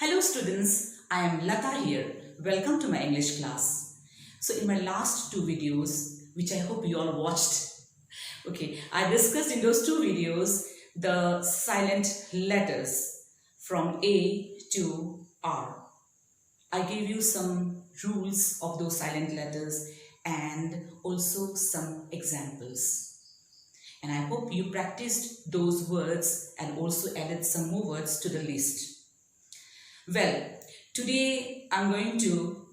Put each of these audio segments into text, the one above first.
Hello students, I am Lata here. Welcome to my English class. So in my last two videos, which I hope you all watched, I discussed in those two videos the silent letters from A to R. I gave you some rules of those silent letters and also some examples. And I hope you practiced those words and also added some more words to the list. Well, today I'm going to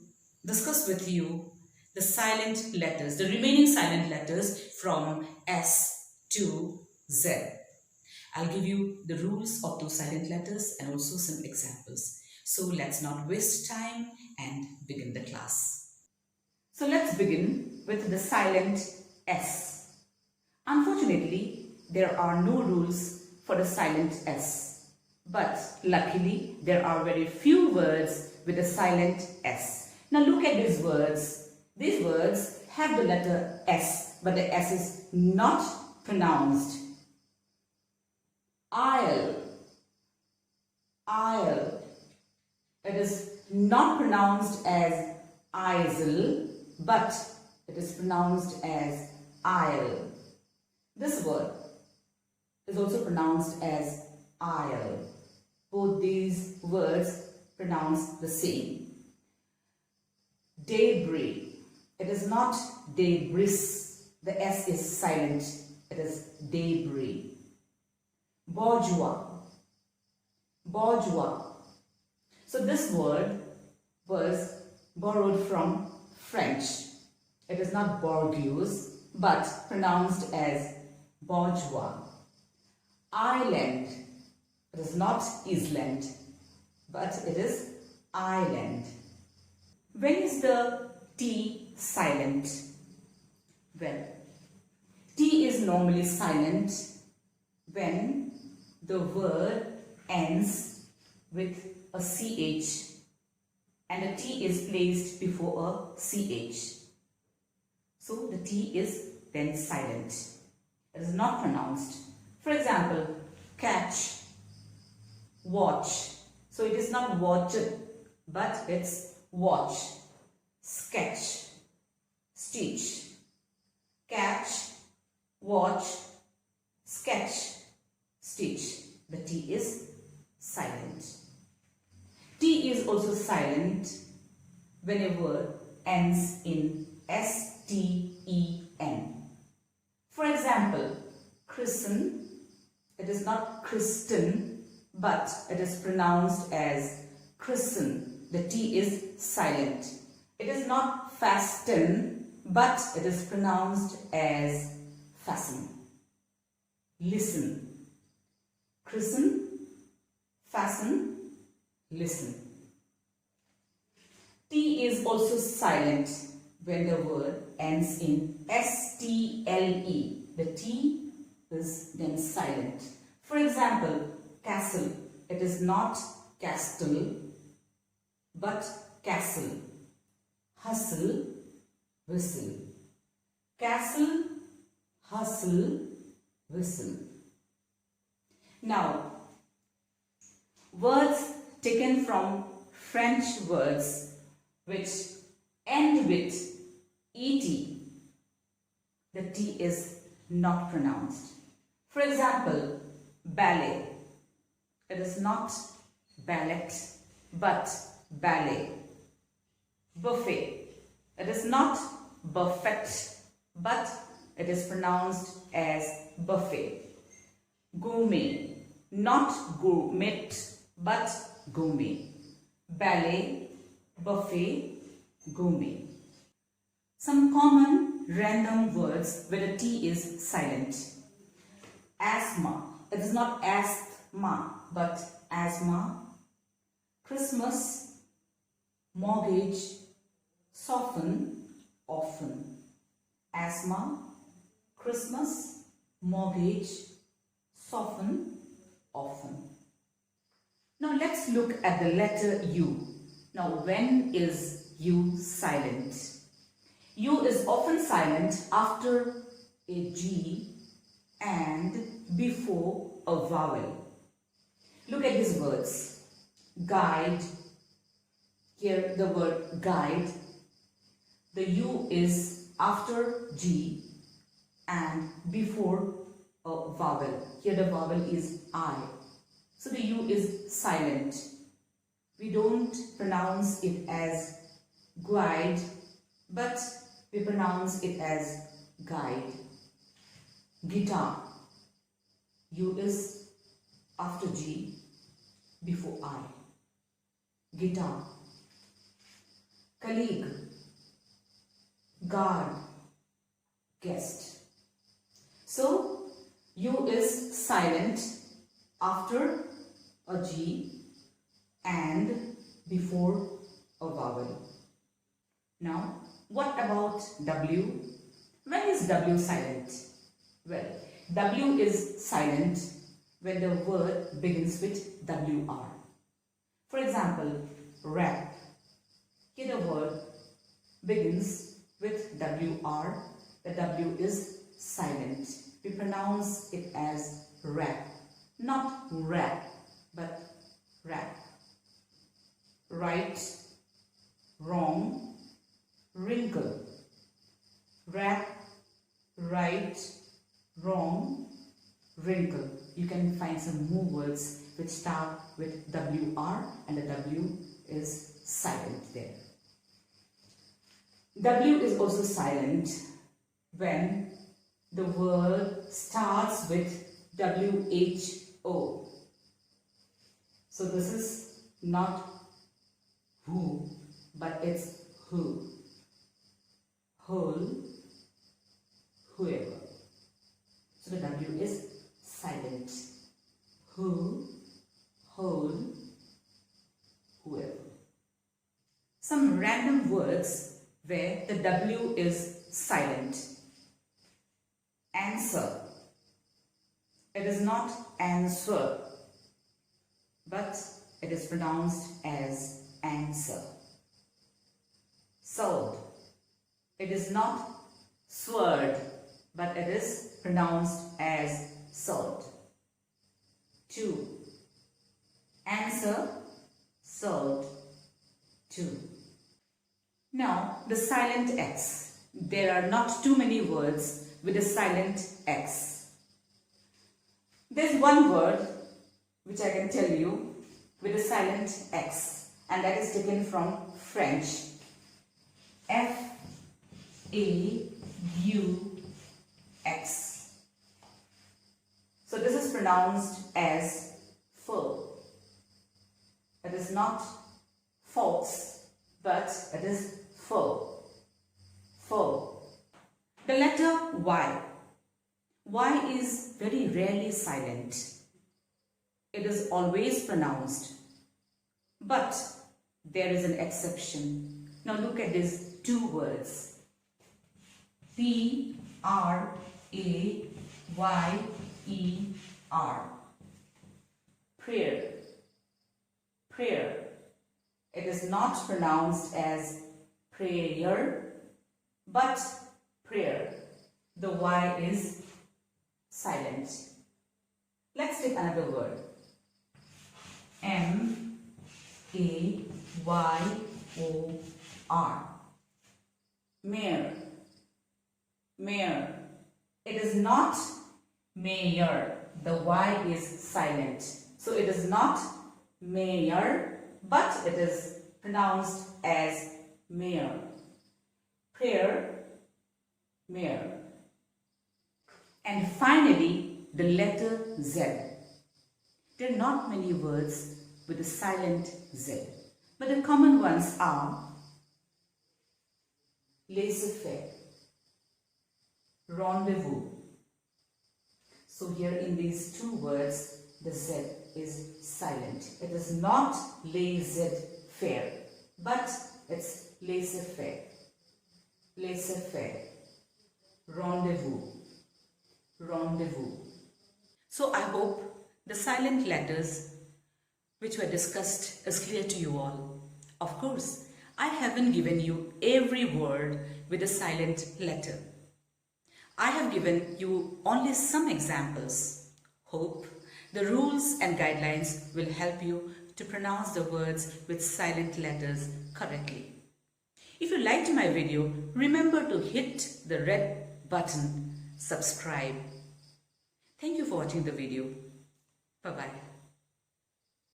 discuss with you the silent letters, the remaining silent letters from S to Z. I'll give you the rules of those silent letters and also some examples. So let's not waste time and begin the class. So let's begin with the silent S. Unfortunately, there are no rules for the silent S. But luckily, there are very few words with a silent S. Now look at these words. These words have the letter S, but the S is not pronounced. Isle. Isle. It is not pronounced as isle, but it is pronounced as isle. This word is also pronounced as isle. Both these words pronounce the same. Debris. It is not debris. The S is silent. It is debris. Bourgeois. Bourgeois. So this word was borrowed from French. It is not bourgeois, but pronounced as bourgeois. Island. It is not island, but it is island. When is the T silent? Well, T is normally silent when the word ends with a CH and a T is placed before a CH. So the T is then silent. It is not pronounced. For example, catch. Watch. So it is not watch, but it's watch. Sketch. Stitch. Catch. Watch. Sketch. Stitch. The T is silent. T is also silent when a word ends in S-T-E-N. For example, christen. It is not Christian, but it is pronounced as christen. The T is silent. It is not fasten, but it is pronounced as fasten. Listen. Christen, fasten, listen. T is also silent when the word ends in S-T-L-E. The T is then silent. For example, castle. It is not castle, but castle. Hustle, whistle. Castle, hustle, whistle. Now, words taken from French words which end with et, the T is not pronounced. For example, ballet. It is not ballet, but ballet. Buffet. It is not buffet, but it is pronounced as buffet. Gourmet. Not gourmet, but gourmet. Ballet, buffet, gourmet. Some common random words where the T is silent. Asthma. It is not asthma, but asthma. Christmas, mortgage, soften, often. Asthma, Christmas, mortgage, soften, often. Now let's look at the letter U. Now when is U silent? U is often silent after a G and before a vowel. Look at these words. guide. Here the word guide. The U is after G and before a vowel. Here the vowel is I. So the U is silent. We don't pronounce it as guide, but we pronounce it as guide. Guitar. U is after G, before I. Guitar. Colleague. Guard. Guest. So, U is silent after a G and before a vowel. Now, what about W? When is W silent? Well, W is silent when the word begins with WR. For example, rap. Here the word begins with WR. The W is silent. We pronounce it as rap. Not rap, but rap. Right, wrong, wrinkle. Rap, right, wrong, wrinkle. You can find some more words which start with WR and the W is silent there. W is also silent when the word starts with WHO. So this is not who, but it's who. Whole, whoever. So the W is silent. Who, whole, whoever. Some random words where the W is silent. Answer. It is not answer, but it is pronounced as answer. Sword. It is not sword, but it is pronounced as sword. 2. Answer, sword. 2. Now, the silent X. There are not too many words with a silent X. There's one word which I can tell you with a silent X, and that is taken from French. F-A-U-X. So this is pronounced as full. It is not false, but it is full. Full. The letter Y. Y is very rarely silent. It is always pronounced. But there is an exception. Now look at these two words. P-R-A-Y-E-R. Prayer. Prayer. It is not pronounced as prayer, but prayer. The Y is silent. Let's take another word. M-A-Y-O-R. Mayor. Mayor. It is not mayor. The Y is silent. So it is not mayor, but it is pronounced as mayor. Prayer, mayor. And finally, the letter Z. There are not many words with a silent Z, but the common ones are laissez-faire, rendezvous. So here in these two words, the Z is silent. It is not laissez-faire, but it's laissez-faire. Laissez-faire, rendezvous, rendezvous. So I hope the silent letters which were discussed is clear to you all. Of course, I haven't given you every word with a silent letter. I have given you only some examples. Hope the rules and guidelines will help you to pronounce the words with silent letters correctly. If you liked my video, remember to hit the red button, subscribe. Thank you for watching the video. Bye-bye.